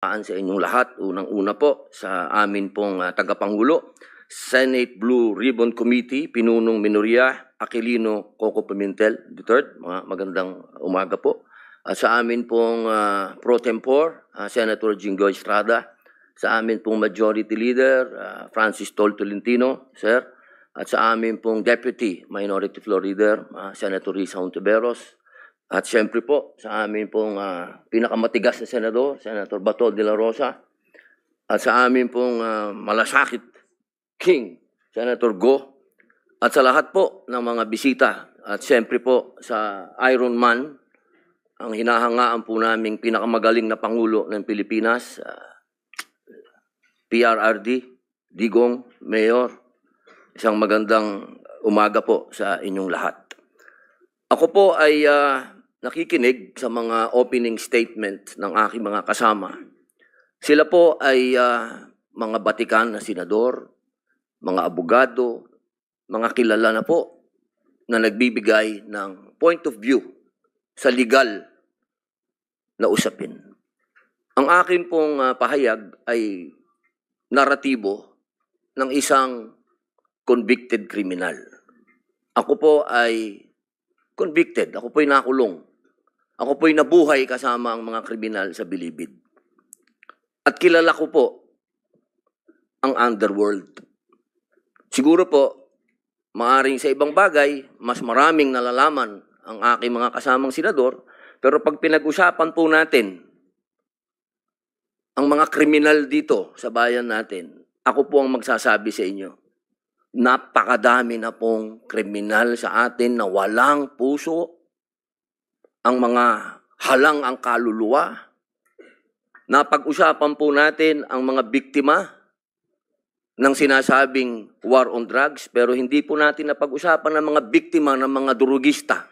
Sa inyong lahat, unang-una po sa amin pong tagapangulo, Senate Blue Ribbon Committee, Pinunong Minoria, Aquilino Coco Pimentel III, magandang umaga po. Sa amin pong Pro Tempore, Senator Jinggoy Estrada, sa amin pong Majority Leader, Francis Tol Tolentino, Sir, at sa amin pong Deputy Minority Floor Leader, Senator Risa Hontiveros, at siyempre po, sa amin pong pinakamatigas na senador, Senator Bato de la Rosa, at sa amin pong malasakit King, Senator Go, at sa lahat po ng mga bisita, at siyempre po sa Iron Man, ang hinahangaan po naming pinakamagaling na Pangulo ng Pilipinas, PRRD, Digong, Mayor, isang magandang umaga po sa inyong lahat. Ako po ay nakikinig sa mga opening statement ng aking mga kasama. Sila po ay mga batikan na senador, mga abogado, mga kilala na po na nagbibigay ng point of view sa legal na usapin. Ang akin pong pahayag ay naratibo ng isang convicted criminal. Ako po ay convicted, ako po ay nakulong. Ako po'y nabuhay kasama ang mga kriminal sa Bilibid. At kilala ko po ang underworld. Siguro po, maaring sa ibang bagay, mas maraming nalalaman ang aking mga kasamang senador, pero pag pinag-usapan po natin ang mga kriminal dito sa bayan natin, ako po ang magsasabi sa inyo, napakadami na pong kriminal sa atin na walang puso, ang mga halang ang kaluluwa. Napag-usapan po natin ang mga biktima ng sinasabing war on drugs, pero hindi po natin napag-usapan ang mga biktima ng mga durugista.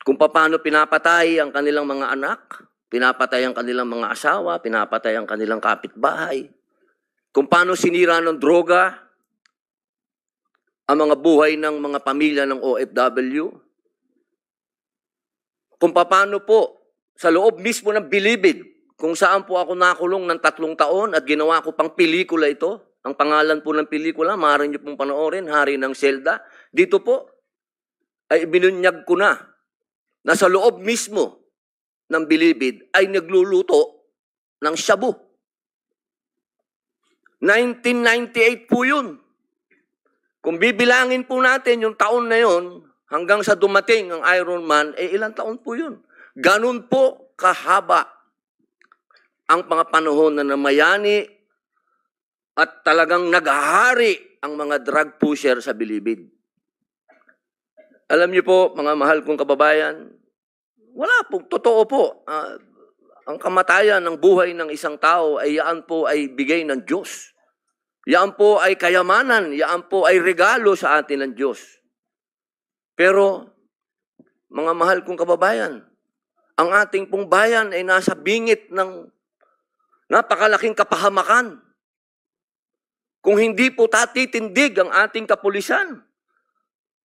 Kung paano pinapatay ang kanilang mga anak, pinapatay ang kanilang mga asawa, pinapatay ang kanilang kapitbahay. Kung paano sinira ng droga ang mga buhay ng mga pamilya ng OFW. Kung paano po sa loob mismo ng Bilibid, kung saan po ako nakulong ng 3 taon at ginawa ko pang pelikula ito. Ang pangalan po ng pelikula, maaari niyo pong panoorin, Hari ng Selda. Dito po ay binunyag ko na sa loob mismo ng Bilibid ay nagluluto ng shabu. 1998 po yun. Kung bibilangin po natin yung taon na yun, hanggang sa dumating ang Iron Man, ilang taon po yun. Ganun po kahaba ang mga panahon na namayani at talagang naghahari ang mga drug pusher sa Bilibid. Alam niyo po, mga mahal kong kababayan, wala po, totoo po. Ang kamatayan ng buhay ng isang tao ay yaan po ay bigay ng Diyos. Yaan po ay kayamanan, yaan po ay regalo sa atin ng Diyos. Pero, mga mahal kong kababayan, ang ating pong bayan ay nasa bingit ng napakalaking kapahamakan. Kung hindi po tatitindig ang ating kapulisan,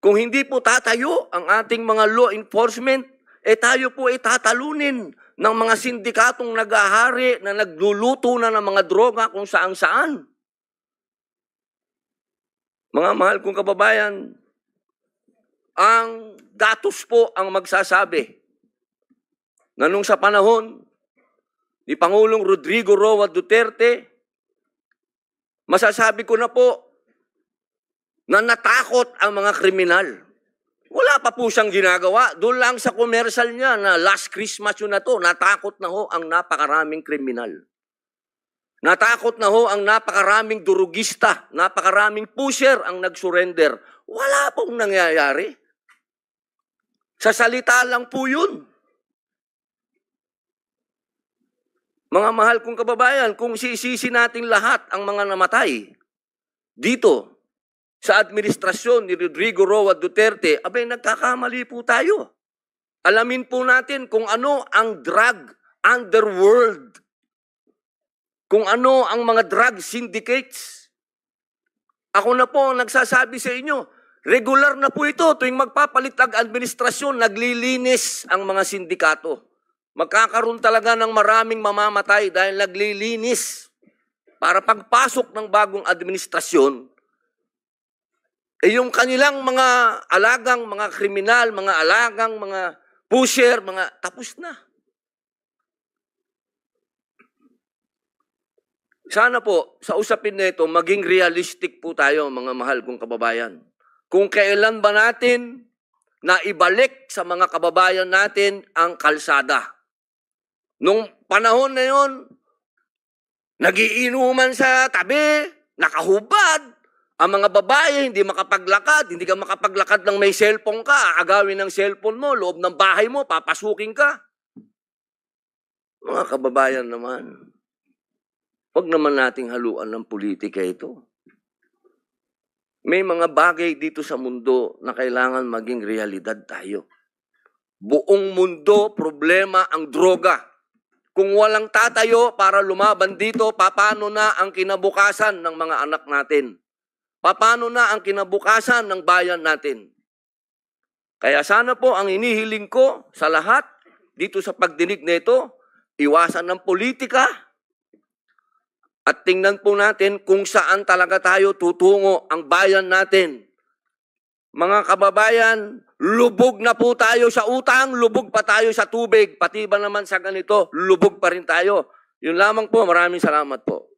kung hindi po tatayo ang ating mga law enforcement, tayo po ay tatalunin ng mga sindikatong naghahari na nagluluto na ng mga droga kung saan-saan. Mga mahal kong kababayan, ang datos po ang magsasabi na nung sa panahon ni Pangulong Rodrigo Roa Duterte, masasabi ko na po na natakot ang mga kriminal. Wala pa po siyang ginagawa. Doon lang sa commercial niya na last Christmas yun na to, natakot na ho ang napakaraming kriminal. Natakot na ho ang napakaraming durugista, napakaraming pusher ang nag-surrender. Wala pong nangyayari. Sa salita lang po yun. Mga mahal kong kababayan, kung sisisi natin lahat ang mga namatay dito sa administrasyon ni Rodrigo Roa Duterte, abay nagkakamali po tayo. Alamin po natin kung ano ang drug underworld, kung ano ang mga drug syndicates. Ako na po ang nagsasabi sa inyo, regular na po ito tuwing magpapalit ang administrasyon, naglilinis ang mga sindikato. magkakaroon talaga ng maraming mamamatay dahil naglilinis para pagpasok ng bagong administrasyon, yung kanilang mga alagang, mga kriminal, mga alagang, mga pusher, mga tapos na. Sana po, sa usapin na ito, maging realistic po tayo, mga mahal kong kababayan. Kung kailan ba natin na ibalik sa mga kababayan natin ang kalsada. Nung panahon na yon, nagiinuman sa tabi, nakahubad, ang mga babae hindi makapaglakad, hindi ka makapaglakad ng may cellphone ka, aagawin ng cellphone mo, loob ng bahay mo, papasukin ka. Mga kababayan naman, huwag naman nating haluan ng politika ito. May mga bagay dito sa mundo na kailangan maging realidad tayo. Buong mundo, problema ang droga. Kung walang tatayo para lumaban dito, paano na ang kinabukasan ng mga anak natin? Paano na ang kinabukasan ng bayan natin? Kaya sana po ang inihiling ko sa lahat dito sa pagdinig nito, iwasan ng politika at tingnan po natin kung saan talaga tayo tutungo ang bayan natin. Mga kababayan, lubog na po tayo sa utang, lubog pa tayo sa tubig, pati ba naman sa ganito, lubog pa rin tayo. Yun lamang po, maraming salamat po.